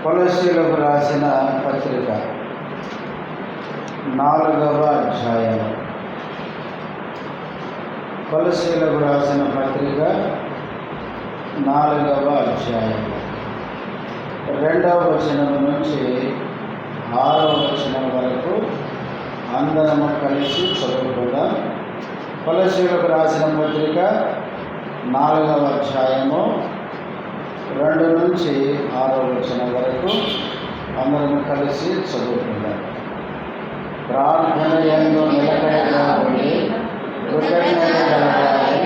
కొలస్సీలకు రాసిన పత్రిక 4వ అధ్యాయం. కొలస్సీలకు రాసిన పత్రిక 4వ అధ్యాయం 2వ వచనం నుంచి 6వ వచనం వరకు అందరము కలిసి చదువుకుందాం. కొలస్సీలకు రాసిన పత్రిక 4వ అధ్యాయము 2 నుంచి 6వ వచనం వరకు అందరము కలిసి చదువుకుందాం. ప్రార్థన యందు నిలకడగా ఉండి కృతజ్ఞత కలగాలి,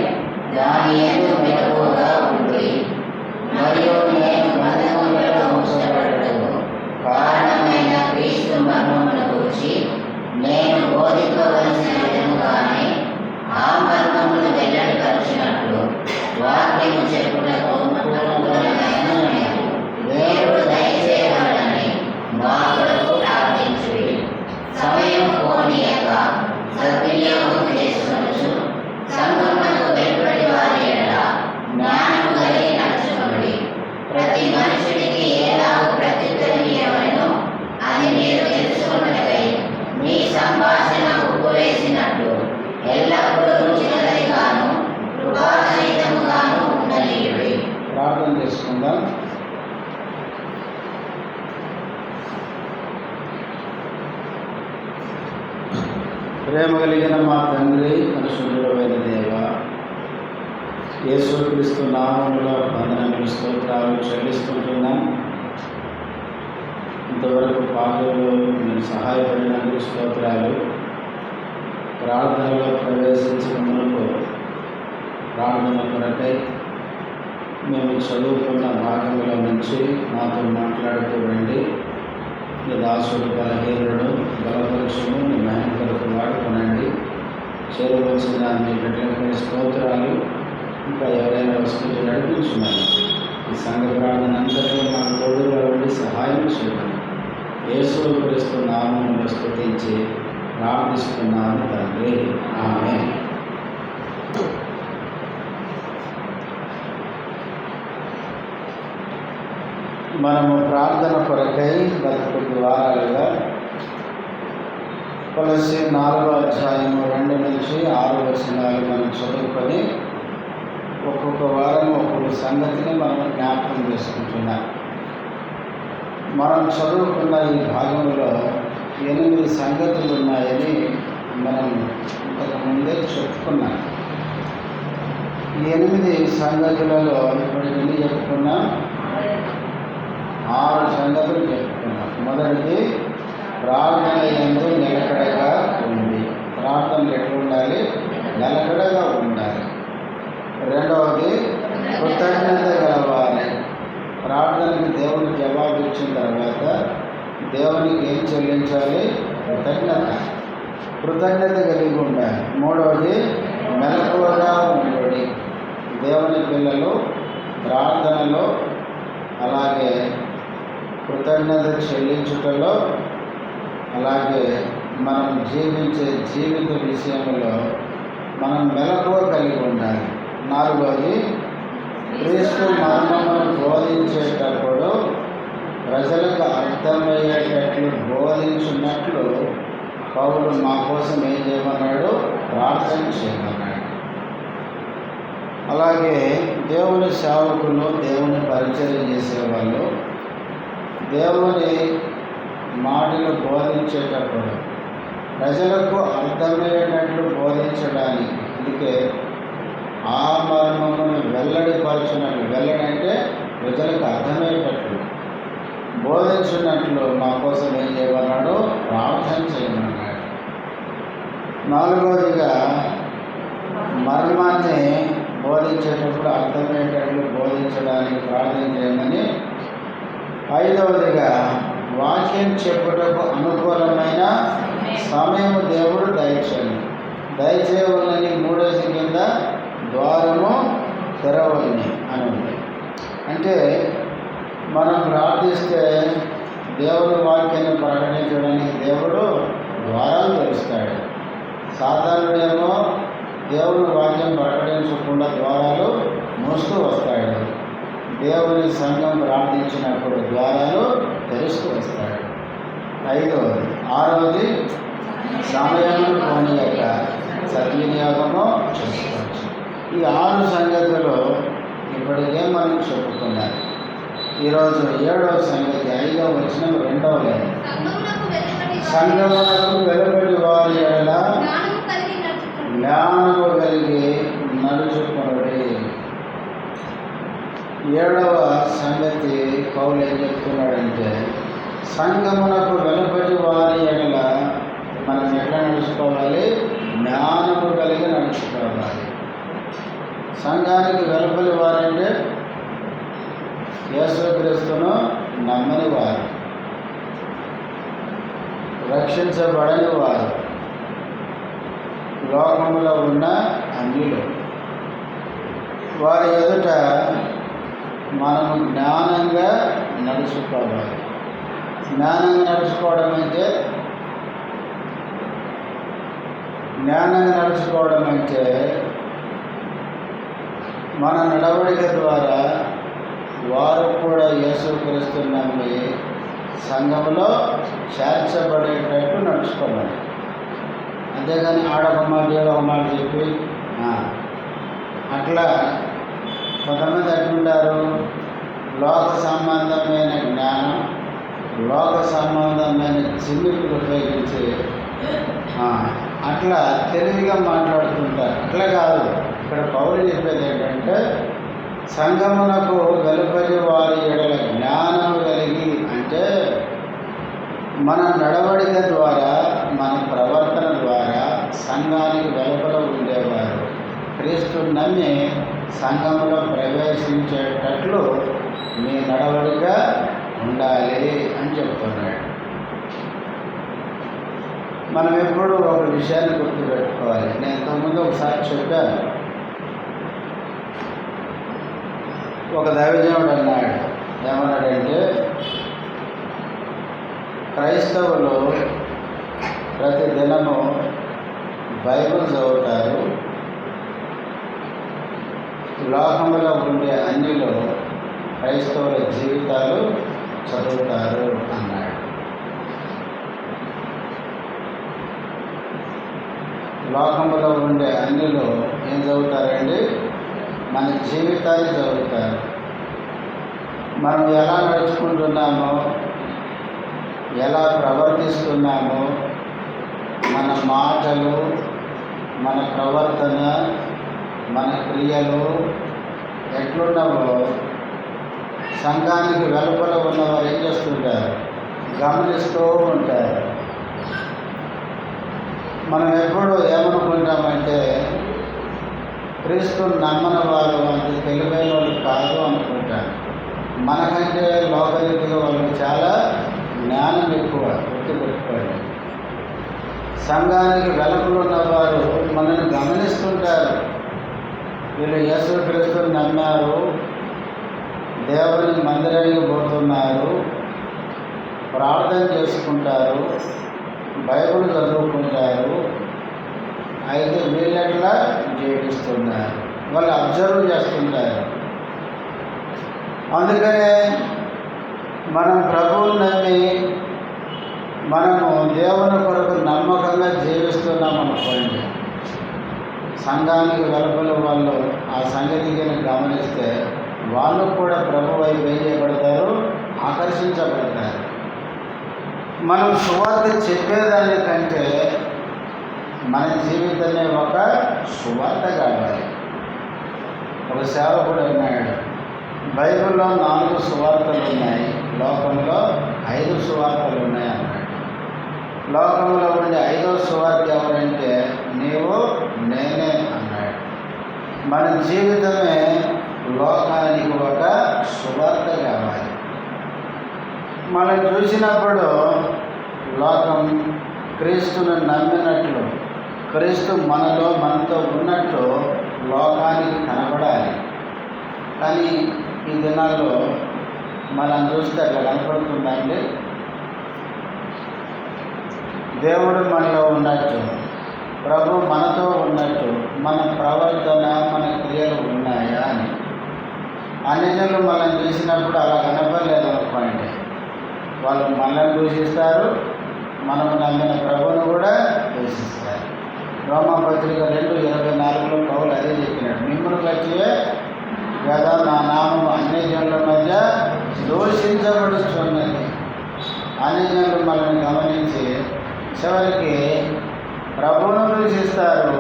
దాని యందు మెలకువగా ఉండి, మరియు నేను బంధములలో ఉంచబడటకు కారణమైన క్రీస్తు మర్మమును గురించి నేను బోధింపవలసిన విధముగానే ఆ మర్మమును వెల్లడిపరిచినట్లు వాక్యము చెప్పుటకు దేవుడు దయచేయాలని మా కొరకు ప్రార్థించుడి. సమయం పోనీయక సద్వినియోగం చేసుకొనుచు సంగమునకు వెలుపడి వారి ఎడల జ్ఞానము కలిగి నడుచుకొనుడి. ప్రతి మనుషుడికి ఎలాగో ప్రత్యుత్తరం ఇవ్వవలెనో అది మీరు తెలుసుకొనుటకై మీ సంభాషణ ఉప్పువేసినట్లు ఎల్లప్పుడూ రుచికరముగాను కృపాసహితముగాను ఉండనీయుడి. ప్రార్థన చేసుకుందాం. ప్రేమ కలిగిన మా తండ్రి, పరిశుద్ధుడైన దేవ, యేసుక్రీస్తు నామములో వందనములు స్తోత్రాలు చెల్లిస్తుంటున్నాం. ఇంతవరకు పాటలు మీరు సహాయపడినందుకు స్తోత్రాలు. ప్రార్థనలో ప్రవేశించినందుకు ప్రార్థన కొరకై మేము చదువుకున్న భాగంలో నుంచి మాతో మాట్లాడుతూ రండి. ఈ దాసుడు బలహీనుడు బలపరుషును మీ మహిమ కొరకు వాడుకోనండి. చేరవలసిన మీ బిడ్డలపై స్తోత్రాలు. ఇంకా ఎవరైనా వస్తుంటే నడిపించున్నాను. ఈ సంఘ ప్రార్థన అంతట్లో మాకు తోడుగా ఉండి సహాయం చేయమని యేసుక్రీస్తు నామములో స్తుతించి ప్రార్థిస్తున్నాను తండ్రి, ఆమేన్. మనము ప్రార్థన కొరకై గత కొద్ది వారాలుగా కొలస్సీ 4వ అధ్యాయం 2 నుంచి 6 వచనాలు మనం చదువుకొని ఒక్కొక్క వారం ఒక్కొక్క సంగతిని మనం జ్ఞాపకం చేసుకుంటున్నాం. మనం చదువుకున్న ఈ భాగంలో 8 సంగతులు ఉన్నాయని మనం ఇంతకుముందే చెప్పుకున్నాం. ఈ 8 సంగతులలో ఇప్పుడు ఎన్ని చెప్పుకున్నాం? 6 సంగతులు చెప్పుకున్నాం. మొదటిది ప్రార్థన యందు నిలకడగా ఉంది. ప్రార్థనలు ఎట్లా ఉండాలి? నిలకడగా ఉండాలి. రెండవది కృతజ్ఞత గలవాలి. ప్రార్థనకి దేవుడు జవాబు ఇచ్చిన తర్వాత దేవునికి ఏం చెల్లించాలి? కృతజ్ఞత కలిగి ఉండాలి. మూడవది మెలకువగా ఉండాలి. దేవుని పిల్లలు ప్రార్థనలో అలాగే కృతజ్ఞత చెల్లించుటలో అలాగే మనం జీవించే జీవిత విషయంలో మనం మెలకువ కలిగి ఉండాలి. నాలుగవది క్రీస్తు మర్మమును బోధించేటప్పుడు ప్రజలకు అర్థమయ్యేటట్లు బోధించినట్లు పౌలు మా కోసం ఏం చేయమన్నాడు? ప్రార్థన చేయమన్నాడు. అలాగే దేవుని సేవకులు, దేవుని పరిచయం చేసేవాళ్ళు దేవుని మాటలు బోధించేటప్పుడు ప్రజలకు అర్థమయ్యేటట్లు బోధించడానికి, అందుకే ఆ మర్మమును వెల్లడిపరచినట్లు, వెల్లడంటే ప్రజలకు అర్థమయ్యేటట్లు బోధించినట్లు మా కోసం ఏం చేయమన్నాడు? ప్రార్థన చేయమన్నాడు. నాలుగవదిగా మర్మాన్ని బోధించేటప్పుడు అర్థమయ్యేటట్లు బోధించడానికి ప్రార్థన చేయమని. ఐదవదిగా వాక్యం చెప్పుటకు అనుకూలమైన సమయం దేవుడు దయచేయవలని. మూడోది కింద ద్వారము తెరవలని అని ఉంది. అంటే మనం ప్రార్థిస్తే దేవుని వాక్యాన్ని ప్రకటించడానికి దేవుడు ద్వారాలు తెరుస్తాడు. సాధారణుడేమో దేవుని వాక్యం ప్రకటించకుండా ద్వారాలు మోస్తూ వస్తాడు. దేవుని సంఘం ప్రార్థించినప్పుడు ద్వారాలు తెరుస్తూ వస్తాడు. 5వది 6వది సమయం పోనీ యొక్క సద్వినియోగము చేసుకోవచ్చు. ఈ 6 సంగతులు ఇప్పటికే మనం చెప్పుకున్నాం. ఈరోజు 7వ సంగతి 5వ వచనం 2వ లైన్. సంఘమునకు వెలుపటి వారి ఎడల జ్ఞానము కలిగి నడుచుకొనుడి. 7వ సంగతి పౌలు ఏం చెప్తున్నాడంటే, సంఘమునకు వెలుపటి వారి ఎడల మనం ఎట్లా నడుచుకోవాలి? జ్ఞానము కలిగి నడుచుకోవాలి. సంఘానికి వెలుపలి వారంటే యేసుక్రీస్తును నమ్మని వారు, రక్షించబడని వారు, లోకములో ఉన్న అన్యులు. వారి ఎదుట మనము జ్ఞానంగా నడుచుకోవాలి. జ్ఞానంగా నడుచుకోవడం అంటే మన నడవడిక ద్వారా వారు కూడా యేసుక్రీస్తును నమ్మి సంఘంలో చేర్చబడేటట్టు నడుచుకోవాలి. అంతేగాని ఆడొక మాట ఏడొక మాట చెప్పి అట్లా కొంతమంది ఎట్లుంటారు, లోక సంబంధమైన జ్ఞానం, లోక సంబంధమైన చిన్నిపులు ఉపయోగించి అట్లా తెలివిగా మాట్లాడుతుంటారు. అట్లా కాదు. ఇక్కడ పౌలు చెప్పేది ఏంటంటే, సంఘమునకు వెలుపలి వారి ఎడల జ్ఞానము కలిగి అంటే మన నడవడిక ద్వారా, మన ప్రవర్తన ద్వారా సంఘానికి వెలుపల ఉండేవారు క్రీస్తు నమ్మి సంఘంలో ప్రవేశించేటట్లు మీ నడవడిక ఉండాలి అని చెప్తున్నాడు. మనం ఎప్పుడు ఒక విషయాన్ని గుర్తుపెట్టుకోవాలి. నేను ఇంతకుముందు ఒకసారి చెప్పాను. ఒక దైవజనుడు అన్నాడు, ఏమన్నాడంటే, క్రైస్తవులు ప్రతి దినము బైబిల్ చదువుతారు, లోకంలో ఉండే అన్యులు క్రైస్తవుల జీవితాలు చదువుతారు అన్నాడు. లోకంలో ఉండే అన్యులు ఏం చదువుతారండి? మన జీవితాన్ని చదువుతారు. మనం ఎలా నడుచుకుంటున్నామో, ఎలా ప్రవర్తిస్తున్నామో, మన మాటలు, మన ప్రవర్తన, మన క్రియలు ఎట్లున్నావో సంఘానికి వెలుపల ఉన్నవారు ఏం చేస్తుంటారు? గమనిస్తూ ఉంటారు. మనం ఎప్పుడు ఏమనుకుంటామంటే, క్రీస్తుని నమ్మని వారు అంత తెలివైన వాళ్ళు కాదు అనుకుంటారు. మనకంటే లోకరీతిగా వాళ్ళకి చాలా జ్ఞానం ఎక్కువ. గుర్తుపెట్టుకోండి. సంఘానికి వెలుపల ఉన్నవారు మనల్ని గమనిస్తుంటారు. వీళ్ళు యేసుక్రీస్తుని నమ్మారు, దేవుని మందిరానికి పోతున్నారు, ప్రార్థన చేసుకుంటారు, బైబిల్ చదువుకుంటారు, అయితే వీళ్ళెట్లా జీవిస్తున్నారు వాళ్ళు అబ్జర్వ్ చేస్తుంటారు. అందుకనే మనం ప్రభువుని నమ్మి మనము దేవుని కొరకు నమ్మకంగా జీవిస్తున్నాం అనుకోండి, సంఘానికి వెలుపల వాళ్ళు ఆ సంగతిని గమనిస్తే వాళ్ళు కూడా ప్రభు వైపు ఏం చేయబడతారు? ఆకర్షించబడతారు. మనం సువార్త చెప్పేదానికంటే మన జీవితమే ఒక సువార్త కావాలి. ఒక సేవకుడు అన్నాడు, బైబిల్లో 4 సువార్తలు ఉన్నాయి, లోకంలో 5 సువార్తలు ఉన్నాయి అన్నాడు. లోకంలో ఉండే 5వ సువార్త ఎవరంటే నీవు, నేనే అన్నాడు. మన జీవితమే లోకానికి ఒక సువార్త కావాలి. మనం చూసినప్పుడు లోకం క్రీస్తును నమ్మినట్లు, క్రీస్తు మనతో ఉన్నట్టు లోకానికి కనబడాలి. కానీ ఈ దినాల్లో మనం చూస్తే అట్లా కనపడుతుందండి. దేవుడు మనలో ఉన్నట్టు, ప్రభు మనతో ఉన్నట్టు మన ప్రవర్తన, మన క్రియలు ఉన్నాయా అని అన్ని జనులు మనల్ని చూసినప్పుడు అలా కనపడలేదు అనుకోండి, వాళ్ళు మనల్ని దూషిస్తారు, మనము నమ్మిన ప్రభువును కూడా దూషిస్తారు. రోమాపత్రిక 2:24 పౌలు అదే చెప్పినాడు, మిమ్మల్ని బట్టియే కదా నా నామం అన్ని జనుల మధ్య దూషించబడుతున్నది. అన్ని జనులు మనల్ని గమనించి చివరికి ప్రభువును దూషిస్తారు,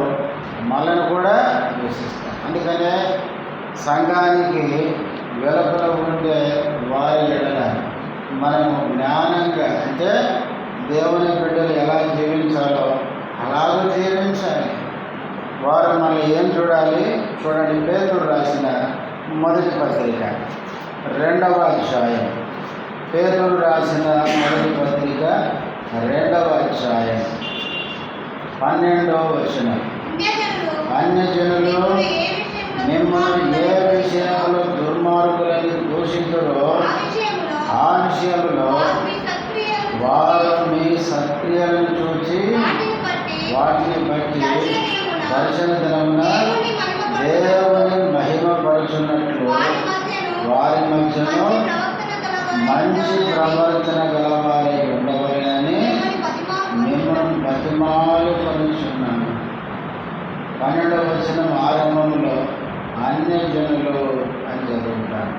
మనల్ని కూడా దూషిస్తారు. అందుకనే సంఘానికి వెలుపల ఉండే వారి ఎడల మనము జ్ఞానంగా, అంటే దేవుని బిడ్డలు ఎలా జీవించాలో అలాగూ జీవించాలి. వారు మళ్ళీ ఏం చూడాలి? చూడండి, పేతురు రాసిన మొదటి పత్రిక 2వ అధ్యాయం. పేతురు రాసిన మొదటి పత్రిక 2వ అధ్యాయం 12వ వచనం. అన్యజనులు మిమ్మల్ని ఏ విషయంలో దుర్మార్గులని దూషించుడో ఆ విషయంలో వారు మీ సత్క్రియలను చూచి వాటిని బట్టి దర్శన దినమున దేవుని మహిమపరుచున్నట్లు వారి మధ్యలో మంచి ప్రవర్తన గలవారై ఉండవలెనని మిమ్మల్ని బతిమాలు పరుచున్నాను. 12వ వచనం ఆరంభంలో అన్యజనులు అని చదువుతాను.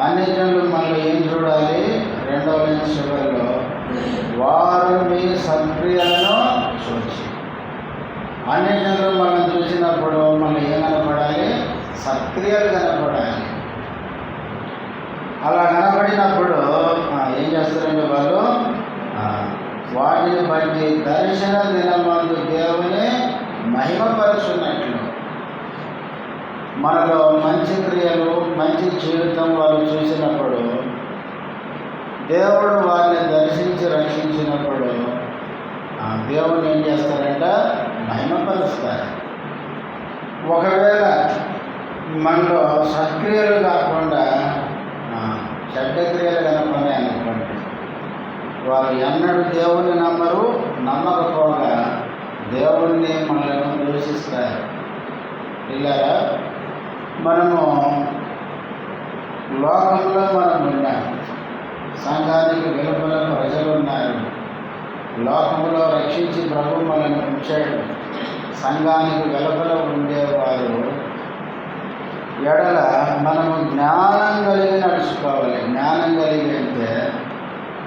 అన్యజనులు మళ్ళీ ఏం చూడాలి? 2వ లైన్ చివరిలో వారు మీ సక్రియలను చూచి. అన్యజనులు మనం చూసినప్పుడు మనం ఏం కనపడాలి? సక్రియలు కనపడాలి. అలా కనపడినప్పుడు ఏం చేస్తారంటే వాళ్ళు వాటిని బట్టి దర్శన దినమందు దేవుని మహిమపరుచున్నట్లు, మనలో మంచి క్రియలు మంచి జీవితం వాళ్ళు చూసినప్పుడు, దేవుడు వారిని దర్శించి రక్షించినప్పుడు దేవుడు ఏం చేస్తారంట? మహిమపరుస్తారు. ఒకవేళ మనలో సక్రియలు కాకుండా చెడ్డ క్రియలు కనుక్కున్నాయి అనుకోండి, వారు ఎన్నడూ దేవుని నమ్మరు, నమ్మకపోగా దేవుణ్ణి మనల్ని దూషిస్తారు. ఇలా మనము లోకంలో మనం ఉన్నాం, సంఘానికి వెలుపల ప్రజలు ఉన్నారు, లోకంలో రక్షించి ప్రభు మనల్ని ఉంచాడు. సంఘానికి వెలుపల ఉండేవారు ఎడల మనము జ్ఞానం కలిగి నడుచుకోవాలి. జ్ఞానం కలిగి అంటే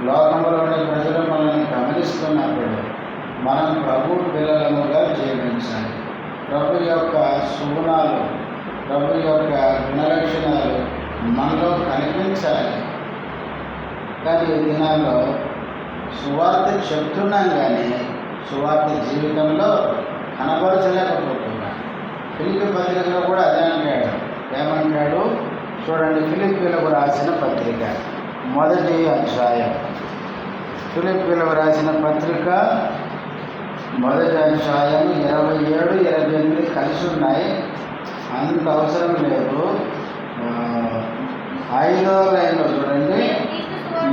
లోకంలో ఉండే ప్రజలు మనల్ని గమనిస్తున్నప్పుడు మనం ప్రభు పిల్లలముగా జీవించాలి. ప్రభు యొక్క సుగుణాలు, ప్రభు యొక్క గుణలక్షణాలు మనలో కనిపించాలి. కానీ ఈ దినాల్లో సువార్త చెప్తున్నాం కానీ సువార్త జీవితంలో కనబరచలేకపోతున్నాం. ఫిలిప్పీ పత్రికలో కూడా అదే అంటాడు. ఏమంటాడు చూడండి, ఫిలిప్పీలకు రాసిన పత్రిక 1వ అధ్యాయం. ఫిలిప్పీలకు రాసిన పత్రిక 1వ అధ్యాయం 27, 28 కలిసి ఉన్నాయి, అంత అవసరం లేదు. 5వ లైన్లో చూడండి,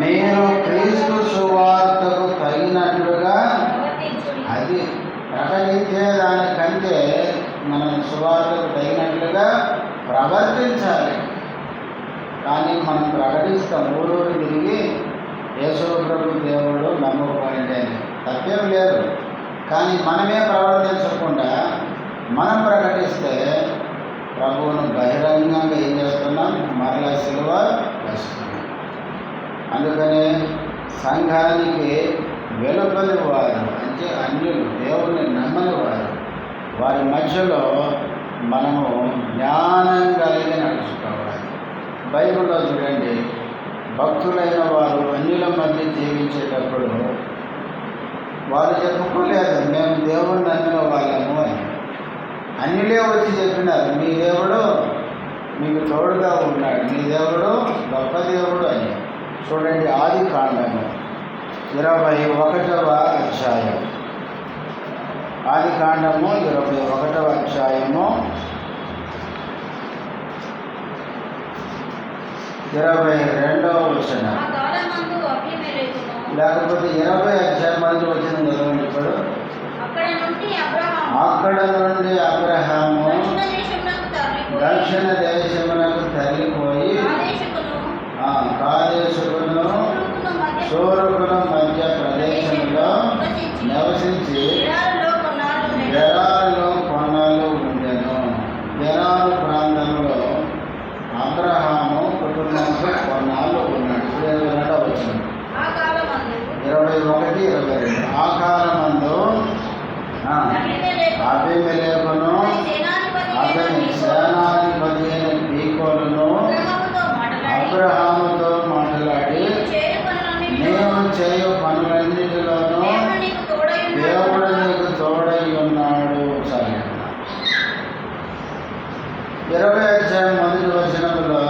మీరు క్రీస్తు సువార్తకు తగినట్లుగా, అది ప్రకటించే దానికంటే మనం సువార్తకు తగినట్లుగా ప్రవర్తించాలి. కానీ మనం ప్రకటిస్తాం, ఊరూరు తిరిగి యేసు ప్రభు దేవుడు నమ్మకపోయింది అని, తప్పేం లేదు. కానీ మనమే ప్రవర్తించకుండా మనం ప్రకటిస్తే ప్రభువును బహిరంగంగా ఏం చేస్తున్నాం? మరలా సిలువ వేస్తున్నాం. అందుకనే సంఘానికి వెలుపలి వారు, అంటే అన్యులు, దేవుణ్ణి నమ్మని వారు, వారి మధ్యలో మనము జ్ఞానం కలిగి నడుచుకోవాలి. బైబిల్లో చూడండి, భక్తులైన వారు అన్యుల మధ్య జీవించేటప్పుడు వారు చెప్పుకోలేదు మేము దేవుణ్ణి నమ్మిన వాళ్ళము అని. అన్యులే వచ్చి చెప్పినారు మీ దేవుడు మీకు తోడుగా ఉన్నాడు, మీ దేవుడు గొప్ప దేవుడు అని. చూడండి, ఆదికాండము 21వ అధ్యాయం. ఆదికాండము 21వ అధ్యాయము 22వ వచనం, లేకపోతే 20వ అధ్యాయం మొదటి వచనం చదవండి. ఇప్పుడు అక్కడ నుండి అబ్రహాము దక్షిణ దేశమునకు తరలిపోయి కాదేశుకును సూరకుల మధ్య ప్రదేశంలో నివసించి గెరారులో కొన్నాళ్ళు ఉండెను. గెరారు ప్రాంతంలో అబ్రహాము కుటుంబంతో కొన్నాళ్ళు ఉన్నాడు. 22వ వచనం 21, 22. ఆ కాలమందు అబీమెలెకును అతని సేనాధిపతి అయిన పీకోలును అబ్రహాముతో మాట్లాడి, నీవు చేయు పనులన్నిటిలోనూ దేవుడు నీకు తోడై ఉన్నాడు. చాలు. 20వ అధ్యాయం 1వ వచనంలో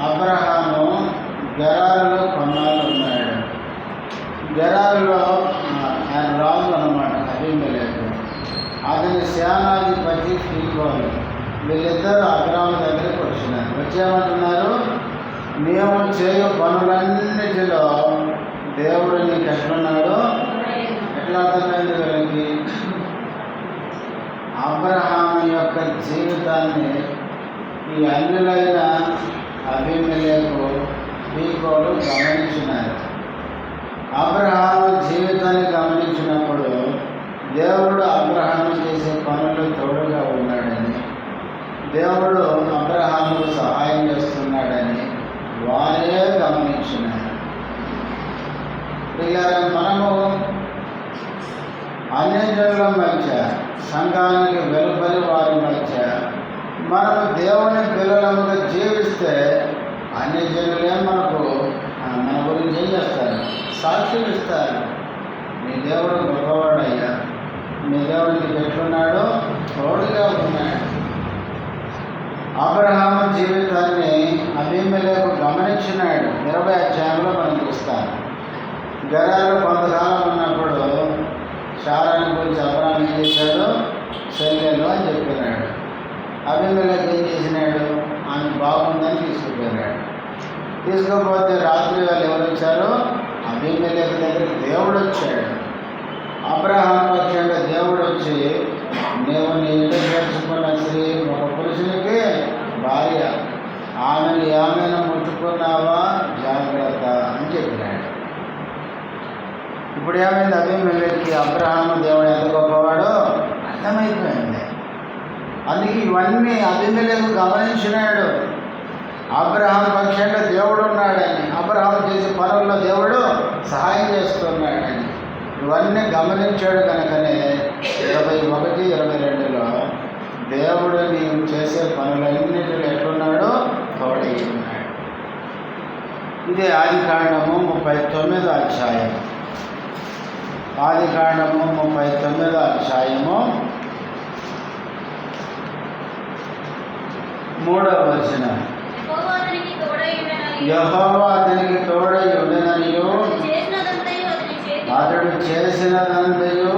అబ్రహాము గెరారులో కొన్నాళ్ళు ఉన్నాడు. గెరారులో ఆయన రాజు అన్నమాట అబీమెలెకు. అతని సేనాధిపతి పీకోలు. వీళ్ళిద్దరూ అబ్రహాము దగ్గరికి వచ్చినారు. వచ్చేమంటున్నారు, మేము చేయు పనులన్నిటిలో దేవుడు నీకు ఎట్లున్నాడు. ఎట్లా అర్థమైంది వీళ్ళకి? అబ్రహాము యొక్క జీవితాన్ని ఈ అన్యులైన అబీమెలెకు పీకోలు గమనించినారు. అబ్రహాము జీవితాన్ని గమనించినప్పుడు దేవుడు అబ్రహాము చేసే పనులు తోడుగా ఉన్నాడని, దేవుడు అబ్రహాముకు సహాయం చేస్తున్నాడని వారే గమనించినారు. ఇలా మనము అన్యజనుల మధ్య, సంఘానికి వెలుపలి వారి మధ్య మనము దేవుని పిల్లలముగా జీవిస్తే అన్యజనులే మన గురించి ఏం చేస్తారు? సాక్ష్యం ఇస్తారు. మీ దేవుడు గొప్పవాడయ్యా, మీ దేవుడికి ఎట్లున్నాడో తోడుగా ఉన్నాడు. అబ్రహాము జీవితాన్ని అబీమెలెకు గమనించినాడు. 20వ అధ్యాయంలో మనం చూస్తాం. గెరారులో కొంతకాలం ఉన్నప్పుడు శారాని గురించి అబ్రహాం ఏం చేశాడు? చెల్లెలు అని చెప్పినాడు. అబీమెలెకు ఏం చేసినాడు? ఆమె బాగుందని తీసుకుపోయినాడు. తీసుకుపోతే రాత్రి వాళ్ళు ఎవరు వచ్చారు? అబీమెలెకు దగ్గరికి దేవుడు వచ్చాడు. అబ్రహాం పక్షంగా దేవుడు వచ్చి, నీవు నీ ఇంటి చేర్చుకున్న స్త్రీ ఒక పురుషునికి భార్య, ఆమెను ముట్టుకున్నావా జాగ్రత్త అని చెప్పినాడు. ఇప్పుడు ఏమైంది? అబీమెలెకుకి అబ్రహాము దేవుడు ఎంత గొప్పవాడో అర్థమైపోయింది. అందుకే ఇవన్నీ అబీమెలెకు గమనించినాడు. అబ్రహాం పక్షంగా దేవుడు ఉన్నాడని, అబ్రహాం చేసే పనుల్లో దేవుడు సహాయం చేస్తున్నాడని ఇవన్నీ గమనించాడు. కనుకనే 21, 22లో దేవుడు నీవు చేసే పనులన్నిటిలో ఎట్లున్నాడో తోడై ఉన్నాడు. ఇదే ఆదికాండము 39వ అధ్యాయం. ఆదికాండము 39వ అధ్యాయము 3వ వచనం. యెహోవా అతనికి తోడై ఉండెననియు, అతడు చేసినదంతయు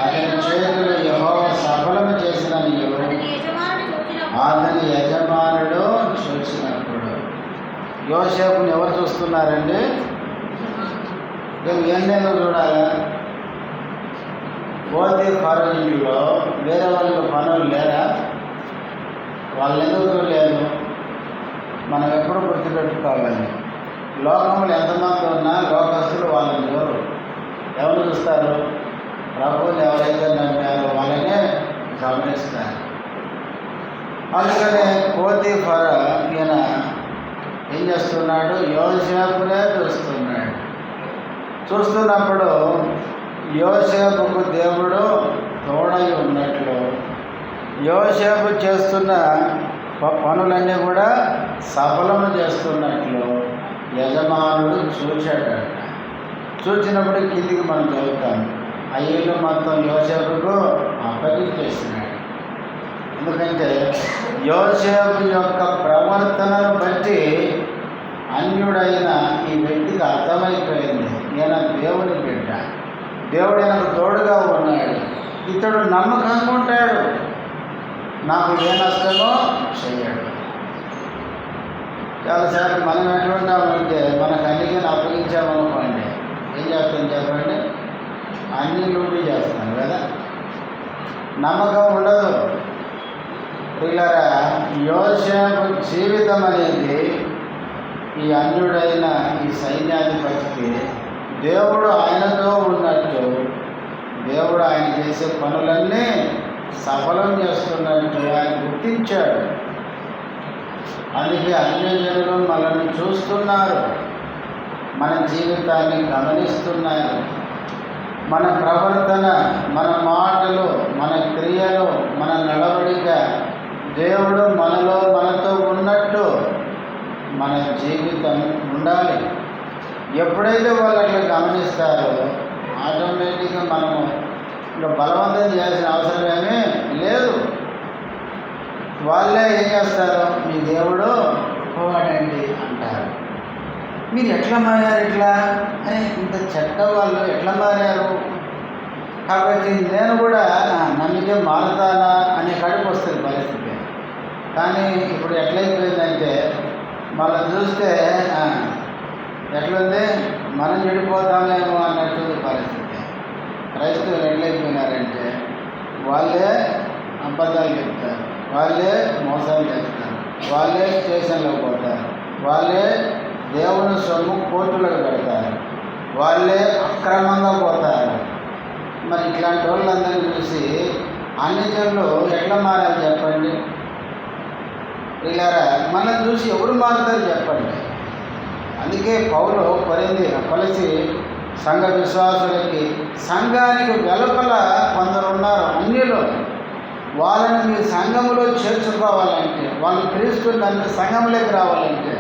అతని చేతులు యెహోవా సఫలము చేసిననియు అతని యజమానుడు చూసినప్పుడు. యోసేపుని ఎవరు చూస్తున్నారండి? ఎన్నెందుకు చూడాలా? పోతీఫరు ఇంట్లో వేరే వాళ్ళకి పనులు లేరా? వాళ్ళు ఎందుకు చూడలేదు? మనం ఎప్పుడు గుర్తుపెట్టుకోవాలి. లోకంలో ఎంతమంది ఉన్నా లోకస్తులు వాళ్ళని చూడరు. ఎవరు చూస్తారు? ప్రభువుని ఎవరైతే నమ్మారో వాళ్ళనే గమనిస్తారు. అందుకనే పోతీఫరు ఈయన ఏం చేస్తున్నాడు? యోసేపునే చూస్తున్నాడు. చూస్తున్నప్పుడు యోసేపుకు దేవుడు తోడై ఉన్నట్లు, యోసేపు చేస్తున్న పనులన్నీ కూడా సఫలము చేస్తున్నట్లు యజమానుడు చూశాడట. చూసినప్పుడు కిందికి మనం చదువుతాం, ఆ ఇల్లు మొత్తం యోసేపుకు అప్పగించేసినాడు. ఎందుకంటే యోసేపు యొక్క ప్రవర్తనను బట్టి అన్యుడైన ఈ వ్యక్తికి అర్థమైపోయింది, ఈయన దేవుని బిడ్డ, దేవుడు ఈయనకు తోడుగా ఉన్నాడు, ఇతడు నమ్మకంగా ఉంటాడు, నాకు ఏ నష్టమో చెయ్యాడు. చాలాసార్లు మనం ఎట్లుంటామంటే మనకు అన్నికని అప్పగించామనుకోండి, ఏం చేస్తాం చెప్పండి? అన్ని లూటీ చేస్తాను కదా, నమ్మకం ఉండదు. పిల్లరా, యోసేపు జీవితం అనేది ఈ అన్యుడైన ఈ సైన్యాధిపతికి దేవుడు ఆయనతో ఉన్నట్టు, దేవుడు ఆయన చేసే పనులన్నీ సఫలం చేస్తున్నట్టు ఆయన గుర్తించాడు. అందుకే అన్యజనులు మనల్ని చూస్తున్నారు, మన జీవితాన్ని గమనిస్తున్నారు. మన ప్రవర్తన, మన మాటలు, మన క్రియలు, మన నడవడిక దేవుడు మనతో ఉన్నట్టు మన జీవితం ఉండాలి. ఎప్పుడైతే వాళ్ళు అట్లా గమనిస్తారో ఆటోమేటిక్గా మనము ఇంకా బలవంతం చేయాల్సిన అవసరం ఏమీ లేదు. వాళ్ళే ఏం చేస్తారు, మీ దేవుడు గొప్పవాడండి అంటారు. మీరు ఎట్లా మారారు ఇట్లా అని, ఇంత చెడ్డ వాళ్ళు ఎట్లా మారారు, కాబట్టి నేను కూడా నమ్మికే మారుతానా అనే కడుపు వస్తుంది పరిస్థితి. కానీ ఇప్పుడు ఎట్లయిపోయిందంటే మనం చూస్తే ఎట్లుంది, మనం చెడిపోతామేమో అన్నట్టుంది పరిస్థితి. క్రైస్తవులు ఎట్లయిపోయినారంటే వాళ్ళే అబద్ధాలు చెప్తారు, వాళ్ళే మోసాలు చేస్తారు, వాళ్ళే స్టేషన్లో పోతారు, వాళ్ళే దేవుని సొమ్ము కోర్టులకు పెడతారు, వాళ్ళే అక్రమంగా పోతారు. మరి ఇట్లాంటి వాళ్ళందరినీ చూసి అన్ని జనులు ఎట్లా మారాలి చెప్పండి? వీళ్ళారా, మనం చూసి ఎవరు మారుతారు చెప్పండి? అందుకే పౌలు కొలసి సంఘ విశ్వాసులకి, సంఘానికి వెలుపల కొందరు ఉన్నారు అన్యులు, వాళ్ళని మీ సంఘంలో చేర్చుకోవాలంటే, వాళ్ళు క్రీస్తుని సంఘంలోకి రావాలంటే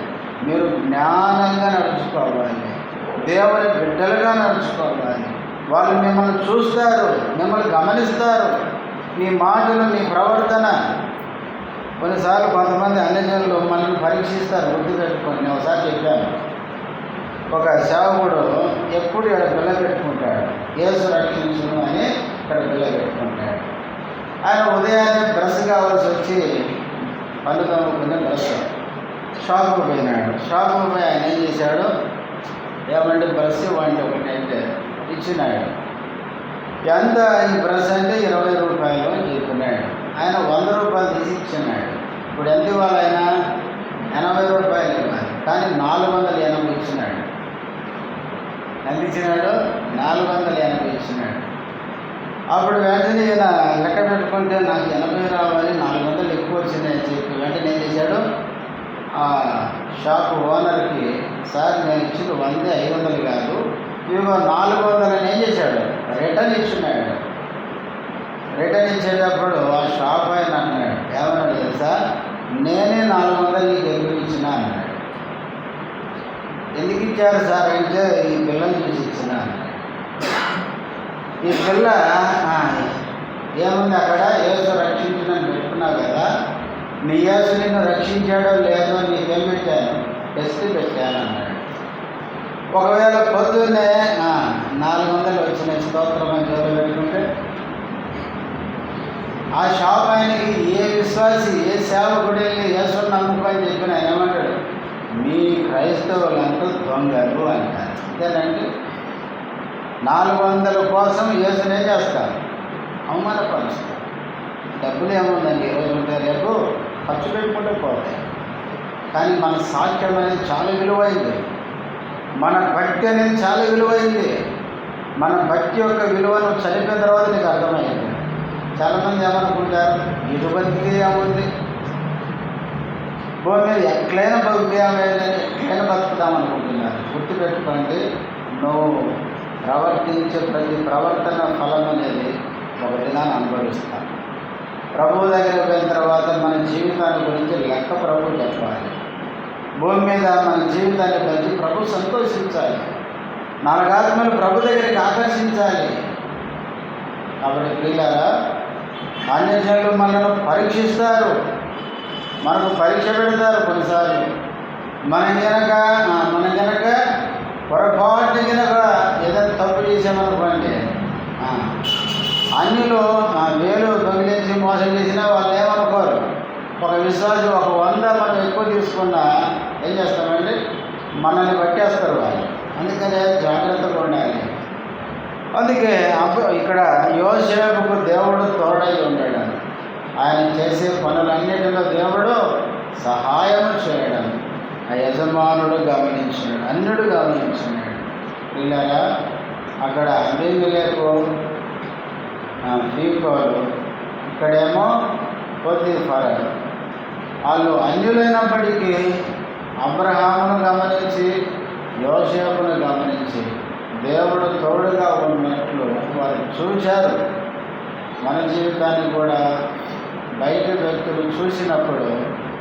మీరు జ్ఞానంగా నడుచుకోవాలి, దేవుని బిడ్డలుగా నడుచుకోవాలి. వాళ్ళు మిమ్మల్ని చూస్తారు, మిమ్మల్ని గమనిస్తారు, మీ మాటలు, మీ ప్రవర్తన. కొన్నిసార్లు కొంతమంది అన్యజనులు మనల్ని పరీక్షిస్తారు, గుర్తుపెట్టుకోండి. నేను ఒకసారి చెప్పాను, ఒక సేవకుడు ఎప్పుడు ఇక్కడ బిల్ల పెట్టుకుంటాడు, యేసు రక్షించును అని ఇక్కడ బిల్ల పెట్టుకుంటాడు. ఆయన ఉదయాన్నే బ్రష్ కావాల్సి వచ్చి పళ్ళు తమ్ముకునే బ్రష్ షాపుకు పోయినాడు. షాపుకు పోయి ఆయన ఏం చేశాడు, ఏమంటే బ్రష్ ఇవ్వండి ఒకటి అంటే ఇచ్చినాడు. ఎంత ఈ బ్రష్ అంటే 20 రూపాయలు చెప్పినాడు. ఆయన 100 రూపాయలు తీసి ఇచ్చినాడు. ఇప్పుడు ఎంత ఇవ్వాలి, ఆయన 80 రూపాయలు ఇవ్వాలి, కానీ 480 ఇచ్చినాడు. ఎంత ఇచ్చినాడు? 480 ఇచ్చినాడు. అప్పుడు వెంటనే ఈయన లెక్క పెట్టుకుంటే నాకు 80 రావాలి, 400 ఎక్కువ వచ్చినాయని చెప్పి వెంటనే ఏం చేశాడు, ఆ షాప్ ఓనర్కి, సార్ నేను ఇచ్చింది 100, 500 కాదు, ఇదిగో 400 అని ఏం చేశాడు, రిటర్న్ ఇచ్చినాడు. రిటర్న్ ఇచ్చేటప్పుడు ఆ షాప్ ఆయన అన్నాడు, ఏమన్నాడు తెలుసా, నేనే 400 నీకు ఎందుకు ఇచ్చినా అన్నాడు. ఎందుకు ఇచ్చారు సార్ అంటే, ఈ పిల్లని చూసి ఇచ్చిన అన్నాడు. ఈ పిల్ల ఏముంది అక్కడ, యేసు రక్షించునని పెట్టుకున్నావు కదా, నీ యేసు నిన్ను రక్షించాడో లేదో నీకేం పెట్టాను, టెస్ట్ పెట్టాను అన్నాడు. ఒకవేళ పొద్దున్నే 400 వచ్చినాయి, స్తోత్రం అని జోలు పెట్టుకుంటే, ఆ షాప్ ఆయనకి ఏ విశ్వాసి, ఏ సేవకుడు వెళ్ళి యేసుని నమ్ముకొని చెప్పిన ఆయన ఏమంటాడు, మీ క్రైస్తవులంతా దొంగలు అంటారు. అంతేనండి, 400 కోసం యేసునే చేస్తారు, అవమానపరుస్తారు. డబ్బులు ఏముందండి, ఈరోజు ఉంటే రేపు ఖర్చు పెట్టుకుంటే పోతాయి. కానీ మన సాక్ష్యం అనేది చాలా విలువైంది, మన భక్తి అనేది చాలా విలువైంది. మన భక్తి యొక్క విలువను చనిపోయిన తర్వాత నీకు అర్థమైంది. చాలామంది ఏమనుకుంటారు, ఇది బతికి ఏముంది, భూమి మీద ఎట్లయినా ఎట్లయినా బతుకుతామనుకుంటున్నారు. గుర్తుపెట్టుకోండి, నువ్వు ప్రవర్తించే ప్రతి ప్రవర్తన ఫలం అనేది ఒక దినాన్ని అనుభవిస్తాను. ప్రభువు దగ్గర పోయిన తర్వాత మన జీవితాన్ని గురించి లెక్క ప్రభువు చెప్పాలి. భూమి మీద మన జీవితాన్ని బట్టి ప్రభు సంతోషించాలి, 4 ఆత్మలు ప్రభు దగ్గరికి ఆకర్షించాలి. కాబట్టి ప్రియులారా, అన్యజనులు మనల్ని పరీక్షిస్తారు, మనకు పరీక్ష పెడతారు. కొన్నిసార్లు మనం గనక పొరపాటు గనక ఏదైనా తప్పు చేసామనుకోండి, అన్యులు వేలు దొంగిలించి మోసం చేసినా వాళ్ళు ఏమనుకోరు. ఒక విశ్వాసం 100 మనం ఎక్కువ తీసుకున్నా ఏం చేస్తామండి, మనల్ని పట్టేస్తారు వాళ్ళు. అందుకనే జాగ్రత్తగా ఉండాలి. అందుకే ఇక్కడ యోసేపుకు దేవుడు తోడై ఉన్నాడు. ఆయన చేసే పనులన్నిటిలో దేవుడు సహాయం చేయడం ఆ యజమానుడు గమనించాడు, అన్యుడు గమనించాడు. పిల్లరా, అక్కడ అబీమెలెకు ఫీకోలు, ఇక్కడేమో పొతీఫర. వాళ్ళు అన్యులైనప్పటికీ అబ్రహామును గమనించి యోసేపును గమనించి దేవుడు తోడుగా ఉన్నట్లు వారు చూశారు. మన జీవితాన్ని కూడా బయట వ్యక్తులు చూసినప్పుడు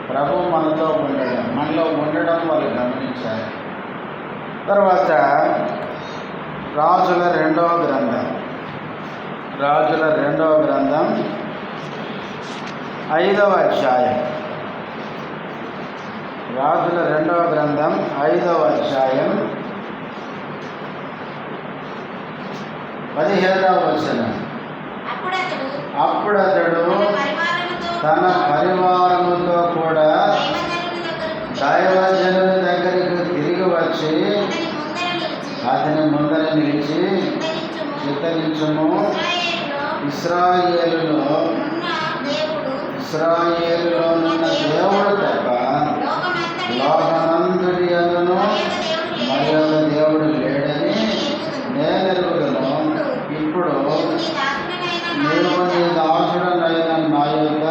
ప్రభు మనతో ఉండడం, మనలో ఉండడం వాళ్ళు గమనించారు. తర్వాత రాజుల రెండవ గ్రంథం 5వ అధ్యాయం. రాజుల 2వ గ్రంథం 5వ అధ్యాయం 17వ వచనం. అప్పుడు అతడు తన పరివారముతో కూడా దైవజనుని దగ్గరికి తిరిగి వచ్చి అతని ముందర నిలిచి, చిత్తరించుము, ఇశ్రాయేలులోనున్న దేవుడు తప్ప లోకమంతటి యందును మరి ఒక దేవుడు లేడని నేను ఎరుగుదును. ఇప్పుడు నీవు నీ దాసుడనైన నా యొక్క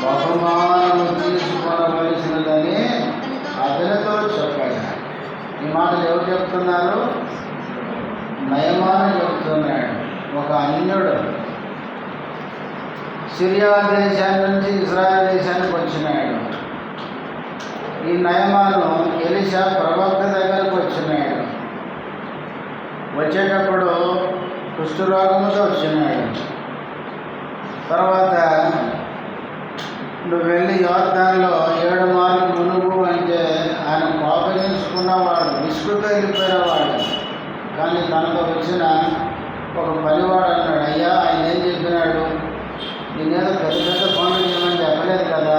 బహుమానము తీసుకొనవలసినదని అతనితో చెప్పాడు. ఈ మాటలు ఎవరు చెప్తున్నారు? నయమాను చెప్తున్నాడు. ఒక అన్యుడు సిరియా దేశాన్ని నుంచి ఇజ్రాయెల్ దేశానికి వచ్చినాడు. ఈ నయమాను ఎలీషా ప్రవక్త దగ్గరకు వచ్చినాడు. వచ్చేటప్పుడు కుష్ఠరోగముతో వచ్చినాడు. తర్వాత నువ్వు వెళ్ళి యోర్దాన్లో 7 మార్లు మునుగు అంటే ఆయన కోపగించుకున్నవాడు, విసుగుతో వెళ్ళిపోయినవాడు. కానీ తనతో వచ్చిన ఒక పనివాడు అన్నాడు, అయ్యా ఆయన ఏం చెప్పినాడు, నేనేదో పెద్ద పెద్ద పనులు చేయమని చెప్పలేదు కదా,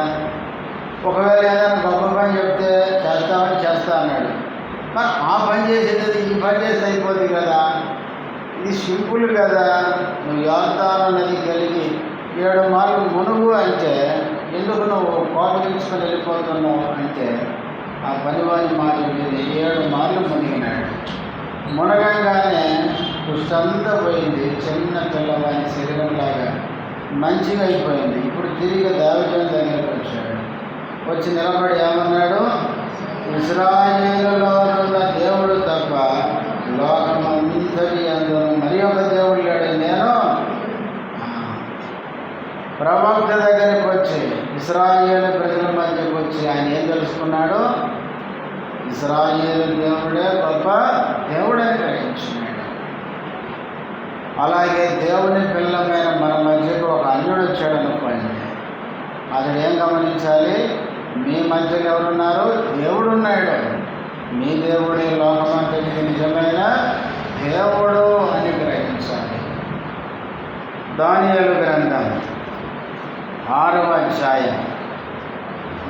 ఒకవేళ ఏదైనా గొప్ప పని చెప్తే చేస్తామని చేస్తా అన్నాడు. మరి ఆ పని చేసేది ఈ పని చేస్తే అయిపోద్ది కదా, ఇది సింపుల్ కదా, నువ్వు యోర్దాను నది కలిగి 7 మార్లు మునుగు అంటే ఎందుకు నువ్వు కోపగించుకొని వెళ్ళిపోతున్నావు అంటే ఆ పనివాని మాట మీద 7 మార్లు మునిగినాడు. మునగంగానే కుష్టంతా పోయింది. చిన్న పిల్లవాని శరీరంలాగా మంచిగా అయిపోయింది. ఇప్పుడు తిరిగి దైవజనుని దగ్గరికి వచ్చాడు. వచ్చి నిలబడి ఏమన్నాడు, ఇశ్రాయేలులో ఉన్న దేవుడు తప్ప లోకమంతటి యందును మరి ఒక దేవుడు లేడు. నేను ప్రవక్త దగ్గరికి వచ్చి ఇశ్రాయేలు ప్రజల మధ్యకు వచ్చి ఆయన ఏం తెలుసుకున్నాడు, ఇశ్రాయేలు దేవుడే గొప్ప దేవుడని గ్రహించినాడు. అలాగే దేవుని పిల్లమైన మన మధ్యకు ఒక అన్యుడు వచ్చాడు అనుకోండి, అతడు ఏం గమనించాలి, మీ మధ్యలో ఎవరున్నారు, దేవుడు ఉన్నాడు. మీ దేవుడే లోకమంతటికి నిజమైన దేవుడు అని గ్రహించాలి. దానియేలు గ్రంథం 6వ అధ్యాయం.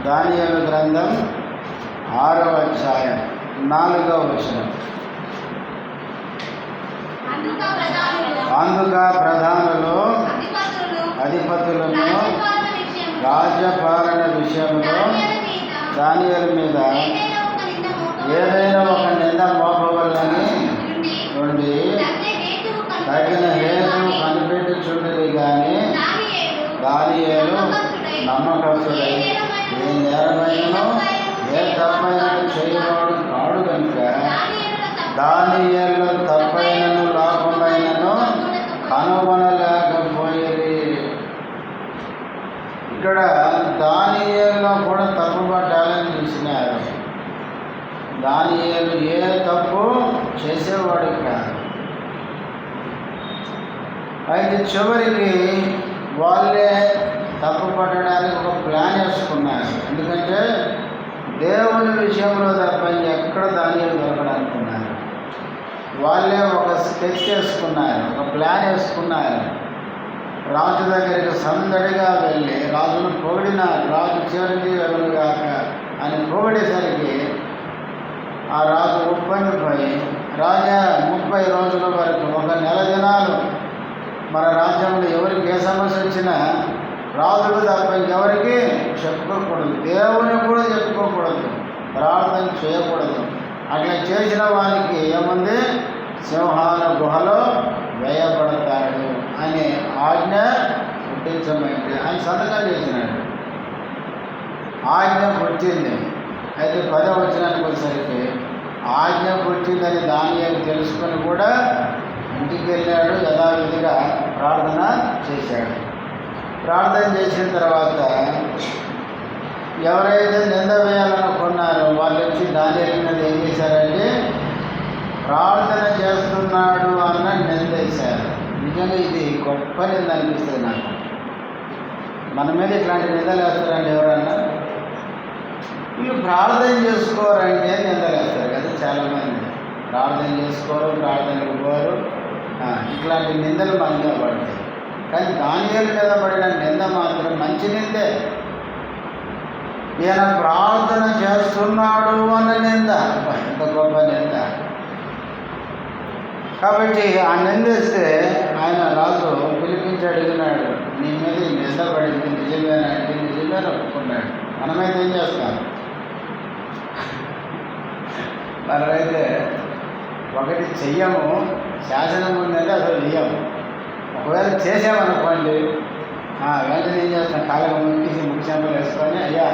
దానియేలు గ్రంథం 6వ అధ్యాయం 4వ వచనం. అందుక ప్రధానులు అధిపతులను రాజ్యపాలన విషయంలో దానియేలు మీద ఏదైనా ఒక నింద మోపవలని నుండి తగిన హేతు కనిపెట్టుచుండేది. కానీ దానియేలు నమ్మకస్తుడై ఏ నేరమైనను ఏ తప్పైన చేయవాడు కాడు కనుక దానియేలు తప్పైనను లోపమైనను కనుగొనలేకపోయేది. ఇక్కడ దానియేలులో కూడా తప్పుపట్టాలని చూసినారు. దానియేలు ఏ తప్పు చేసేవాడు కాదు. అయితే చివరికి వాళ్ళే తప్పు పట్టడానికి ఒక ప్లాన్ వేసుకున్నారు. ఎందుకంటే దేవుని విషయంలో తప్ప ఎక్కడ దానియేలు దొరకడనుకున్నారు. వాళ్ళే ఒక స్కెచ్ వేసుకున్నారు, ఒక ప్లాన్ వేసుకున్నారు. రాజు దగ్గరికి సందడిగా వెళ్ళి రాజును పొగిడినారు. రాజు చిరంజీవి కాక అని పొగిడేసరికి ఆ రాజు ఉప్పొంగిపోయి, రాజా 30 రోజుల వరకు 1 నెల దినాలు మన రాజ్యంలో ఎవరికి ఏ సమస్య వచ్చినా రాజుకు తప్ప ఇంకెవరికి చెప్పుకోకూడదు, దేవుని కూడా చెప్పుకోకూడదు, ప్రార్థన చేయకూడదు. అట్లా చేసిన వానికి ఏముంది, సింహాల గుహలో వేయబడతాడు అని ఆజ్ఞ పుట్టించమంటే ఆయన సంతకం చేసినాడు. ఆజ్ఞ పుట్టింది. అయితే 10వ వచనానికి వచ్చేసరికి ఆజ్ఞ పుట్టిందని దానియేలు తెలుసుకొని కూడా ఇంటికి వెళ్ళాడు, యథావిధిగా ప్రార్థన చేశాడు. ప్రార్థన చేసిన తర్వాత ఎవరైతే నింద వేయాలనుకున్నారో వాళ్ళు వచ్చి దానియేలు మీద ఏం చేశారంటే ప్రార్థన చేస్తున్నాడు అన్న నిందేశారు. నిజంగా ఇది గొప్ప నింద అనిపిస్తుంది నాకు. మన మీద ఇట్లాంటి నిందలు వేస్తారండి ఎవరన్నా? వీళ్ళు ప్రార్థన చేసుకోరండి అని నిందలు వేస్తారు కదా చాలామంది. ప్రార్థన చేసుకోరు, ప్రార్థనకు పోరు, ఇట్లాంటి నిందలు మన మీద పడతాయి. కానీ దానియేలు మీద పడిన నింద మాత్రం మంచి నిందే. ఈయన ప్రార్థన చేస్తున్నాడు అన్న నింద, ఎంత గొప్ప నింద. కాబట్టి ఆ నిందిస్తే ఆయన రాజు పిలిపించి అడిగినాడు, నీ మీద నింద పడింది నిజమేనంటే నిజమే ఒప్పుకున్నాడు. మనమైతే ఏం చేస్తాం? మనమైతే ఒకటి చెయ్యము, శాసనం ఉందంటే అసలు చెయ్యము. ఒకవేళ చేసామనుకోండి వెంటనే ఏం చేస్తాం, కాళ్ళకు ముక్కేసి ముఖ్యంగా వేసుకొని అయ్యా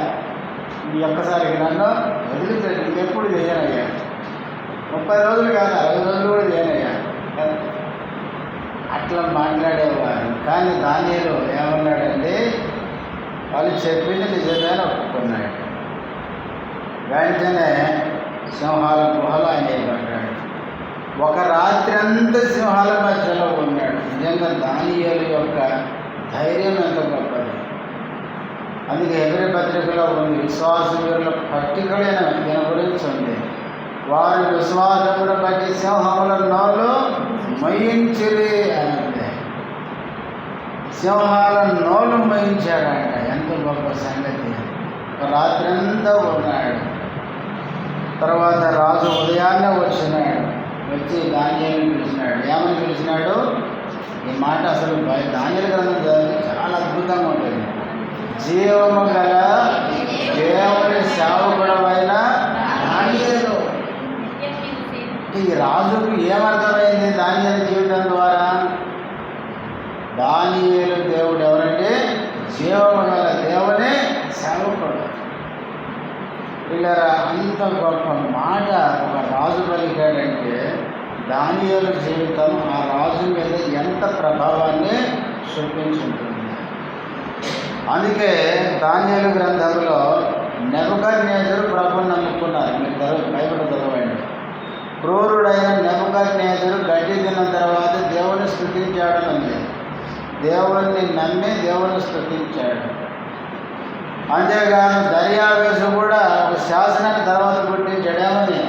ఈ ఒక్కసారికి నన్ను వదిలిపెట్టి ఇంకెప్పుడు చేయనయ్యా, 30 రోజులు కాదు 60 రోజులు కూడా చేయనయ్యా అట్లా మాట్లాడేవారు. కానీ దానియేలు ఏమన్నాడంటే వాళ్ళు చెప్పింది నిజమే ఒప్పుకున్నాడు. వెంటనే సింహాల గుహలో ఆయన పడ్డాడు. ఒక రాత్రి అంతా సింహాల మధ్యలో ఉన్నాడు. నిజంగా దానియేలు యొక్క ధైర్యం ఎంత గొప్పది. అందుకే హెబ్రీ పత్రికలో ఉంది, విశ్వాస వీరుల పట్టికలైన దీని గురించి ఉంది. వారి విశ్వాసమును బట్టి సింహముల నోళ్ళు మయించిరి అంటే సింహాల నోళ్ళు మయించాడంట. ఎంత గొప్ప సంగతి. రాత్రి అంతా ఉన్నాడు. తర్వాత రాజు ఉదయాన్నే వచ్చినాడు. వచ్చి దానియేలు పిలిచినాడు. ఏమని పిలిచినాడు? ఈ మాట అసలు దానియేలు గ్రంథం చదివితే చాలా అద్భుతంగా ఉంటుంది. జీవము గల దేవుని సేవకుడమైన దానియేలు. ఈ రాజుకు ఏమర్థమైంది దానియేలు జీవితం ద్వారా? దానియేలు దేవుడు ఎవరంటే జీవము గల దేవుని సేవకుడు. వీళ్ళరా అంత గొప్ప మాట ఒక రాజు పలికాడంటే దానియేలు జీవితం ఆ రాజు మీద ఎంత ప్రభావాన్ని చూపించుంటుంది. అందుకే దానియేలు గ్రంథంలో నెబుకద్నెజరు ప్రభువుని నమ్ముకున్నారు. మీరు బైబిల్ చదవండి. క్రూరుడైన నెబుకద్నెజరు గడ్డి తిన్న తర్వాత దేవుని స్తుతించాడని ఉంది. దేవుణ్ణి నమ్మి దేవుని స్తుతించాడు. అంతేగాని దర్యావేసు కూడా ఒక శాసనాన్ని తర్వాత పుట్టించాడేమని,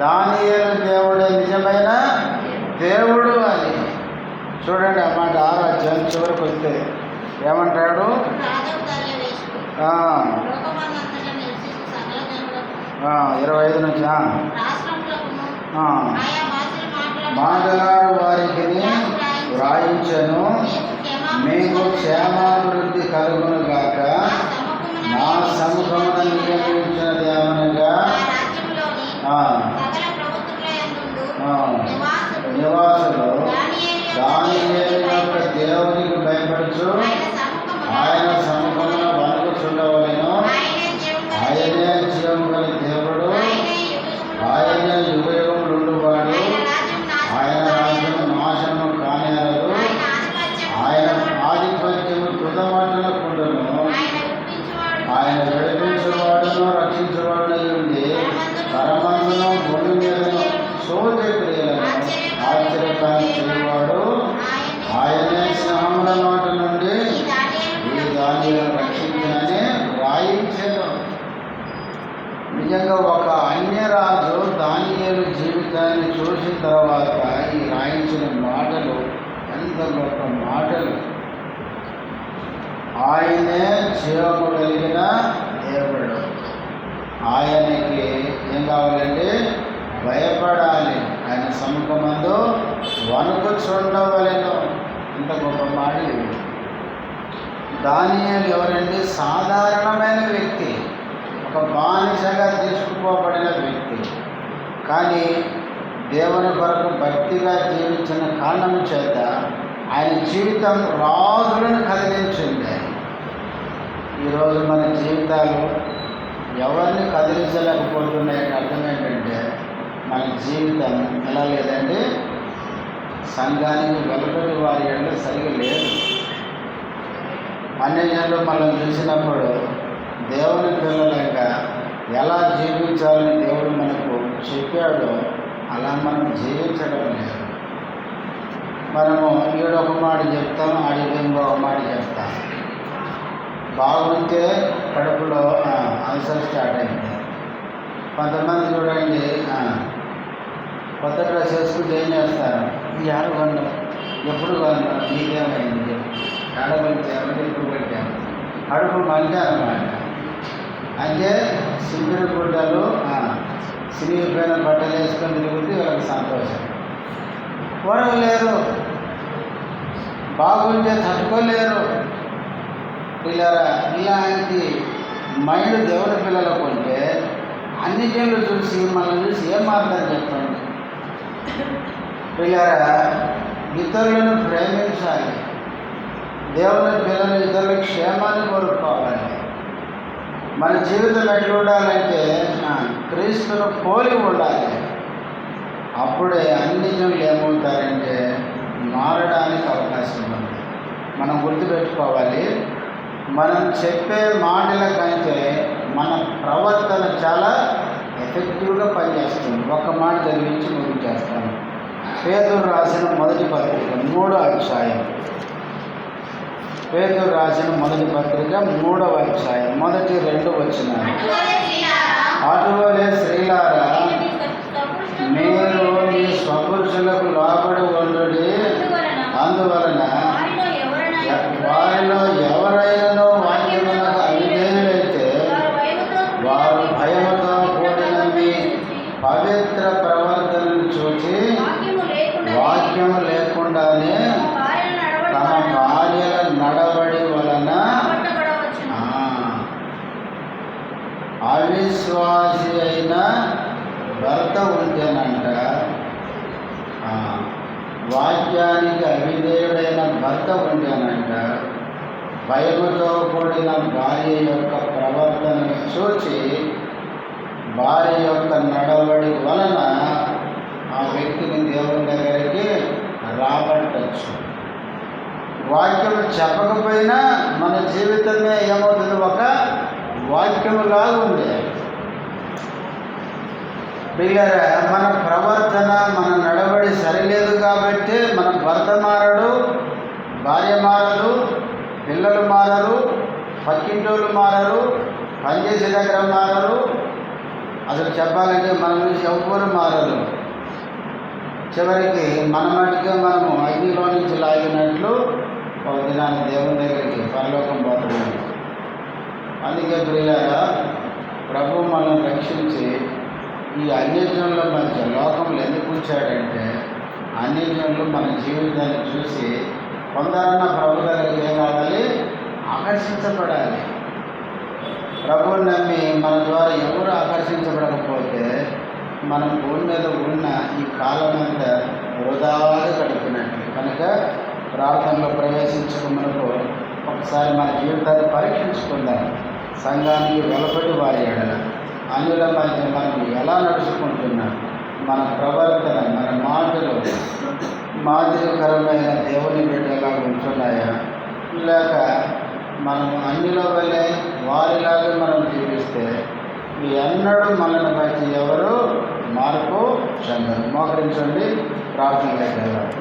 దానియేలు దేవుడే నిజమైన దేవుడు అని. చూడండి ఆ మాట 6వ అధ్యాయం చివరికి వస్తే ఏమంటాడు? 25 నుంచి మాటలాడు వారికి వ్రాయించను, మీకు క్షేమాభివృద్ధి కలుగును గాక, నా సముఖమున నియమించినదేమనగా నివాసులు దానియేలు యొక్క దేవునికి భయపడుచు ఆయన సముఖమున వణుకుచుండవలెను. ఆయనే జీవము గల దేవుడు, ఆయనే యుగయుగములుండువాడు, ఆయన రాజ్యము నాశనము కానేరదు, ఆయన ఆధిపత్యము కృతమాటలకుండును, ఆయన విడిపించువాడును రక్షించువాడునై ఉండి పరమందును భూమి మీదను సూచక్రియలను ఆశ్చర్యకారం చేయవాడు, ఆయనే సింహముల నోట నుండి ఈ దానియేలును రక్షించినని వ్రాయించెను. నిజంగా ఒక అన్యరాజు దానియేలు జీవితాన్ని చూసిన తర్వాత ఈ రాయించిన మాటలు ఎంత గొప్ప మాటలు. ఆయనే జీవము కలిగిన దేవుడు. ఆయనకి ఏం కావాలంటే భయపడాలి, ఆయన సముఖమందు వణుకు చూడవలెను. ఇంత గొప్ప మాట. దానియేలు ఎవరండి? సాధారణమైన వ్యక్తి, ఒక బానిసగా తీసుకుపోబడిన వ్యక్తి. కానీ దేవుని కొరకు భక్తిగా జీవించిన కారణం చేత ఆయన జీవితం రాజులను కదిలించింది. ఈరోజు మన జీవితాలు ఎవరిని కదిలించలేకపోతున్నాయని అర్థం ఏంటంటే మన జీవితం ఎలా లేదండి, సంఘానికి వెలుపటి వారి అంటే సరిగా లేదు. అన్యజనులు మనం చూసినప్పుడు దేవుని పిల్లలేక ఎలా జీవించాలని దేవుడు మనకు చెప్పాడో అలా మనం జీవించడం లేదు. మనము ఈడొక మాట చెప్తాం, ఆడికి ఇంకొక మాట చెప్తాం. బాగుంటే కడుపులో అల్సర్ స్టార్ట్ అయింది. కొంతమంది చూడండి, కొత్త డ్రెస్ వేసుకుంటే ఏం చేస్తారు? ఇది ఆడ కొన్నాం, ఎప్పుడు కొన్నాం, నీకేమైంది, ఆడగొచ్చాము, ఇప్పుడు పెట్టాము, కడుపు మంట అన్నమాట. అంటే సింగిల్ గుడ్డలు సినిగిపోయిన బట్టలు వేసుకొని తిరుగుతూ వాళ్ళకి సంతోషం. ఓడవలేరు, బాగుంటే తట్టుకోలేరు. పిల్లరా, ఇలాంటి మైండ్ దేవుని పిల్లలకు ఉంటే అన్ని జనులు చూసి మనల్ని చూసి ఏం మాట్లాడని చెప్పండి. పిల్లరా, ఇతరులను ప్రేమించాలి. దేవుని పిల్లలు ఇతరుల క్షేమాన్ని కోరుకోవాలి. మన జీవితం ఎట్లా ఉండాలంటే క్రీస్తును పోలి ఉండాలి. అప్పుడే అన్ని జనులు ఏమవుతారంటే మారడానికి అవకాశం ఉంది. మనం గుర్తుపెట్టుకోవాలి, మనం చెప్పే మాటల కంటే మన ప్రవర్తన చాలా ఎఫెక్టివ్గా పనిచేస్తుంది. ఒక్క మాట చదివించి ముగించేస్తాను. పేతురు రాసిన మొదటి పత్రిక 3వ అధ్యాయం. పేతురు రాసిన మొదటి పత్రిక 3వ అధ్యాయం మొదటి 2 వచనాలు. అటువలే స్త్రీలారా, మీరు మీ స్వపురుషులకు లోబడి ఉండుడి. అందువలన వారిలో ఎవరైనా వాక్యమునకు అవిధేయులైతే వారు భయముతో కూడిన మీ పవిత్ర ప్రవర్తనను చూసి వాక్యము లేకుండానే తమ భార్యల నడవడి వలన అవిశ్వాసి అయిన భర్త ఉంటేనంట, వాక్యానికి అవిధేయుడైన భర్త ఉంటేనంట, భయముతో కూడిన భార్య యొక్క ప్రవర్తనను చూచి భార్య యొక్క నడవడి వలన ఆ వ్యక్తిని దేవుని దగ్గరికి రాబట్టచ్చు. వాక్యం చెప్పకపోయినా మన జీవితమే ఏమవుతుంది, ఒక వాక్యములాగా ఉంది. పిల్లరా, మన ప్రవర్తన, మన నడవడి సరిలేదు కాబట్టి మన భర్త మారడు, భార్య మారదు, పిల్లలు మారరు, పక్కింటోళ్ళు మారరు, పనిచేసే దగ్గర మారరు. అసలు చెప్పాలంటే మన నుంచి ఎవ్వరు మారరు. చివరికి మన మటుకే మనము అగ్నిలో నుంచి లాగినట్లు ఒక దినాన్ని దేవుని దగ్గరికి పరలోకం పోతున్నాం. అందుకే ప్రియులారా, ప్రభు మనల్ని రక్షించి ఈ అన్యజనుల మధ్య లోకంలో ఎందుకు ఉంచాడంటే అన్యజనులు మన జీవితాన్ని చూసి కొందరన్న ప్రభు దగ్గరికి ఏం కావాలి, ఆకర్షించబడాలి. ప్రభువుని నమ్మి మన ద్వారా ఎవరు ఆకర్షించబడకపోతే మనం భూమి మీద ఉన్న ఈ కాలం అంతా వృధాగా గడిపినట్లు. కనుక ప్రార్థనలో ప్రవేశించక మనకు ఒకసారి మన జీవితాన్ని పరీక్షించుకుందాం. సంఘానికి వెలుపటి వారి ఎడల అన్యుల మధ్య మనం ఎలా నడుచుకుంటున్నాం, మన ప్రవర్తన, మన మాటలు మాదిరికరమైన దేవుని బిడ్డలా ఉంటున్నాయా, లేక మనం అన్నిలో వెళ్ళే వారిలాగా మనం జీవిస్తే ఎన్నడూ మనల్ని బట్టి ఎవరు మార్పు చెందరు. మోకరించండి, ప్రార్థనలోకి వెళ్ళాలి.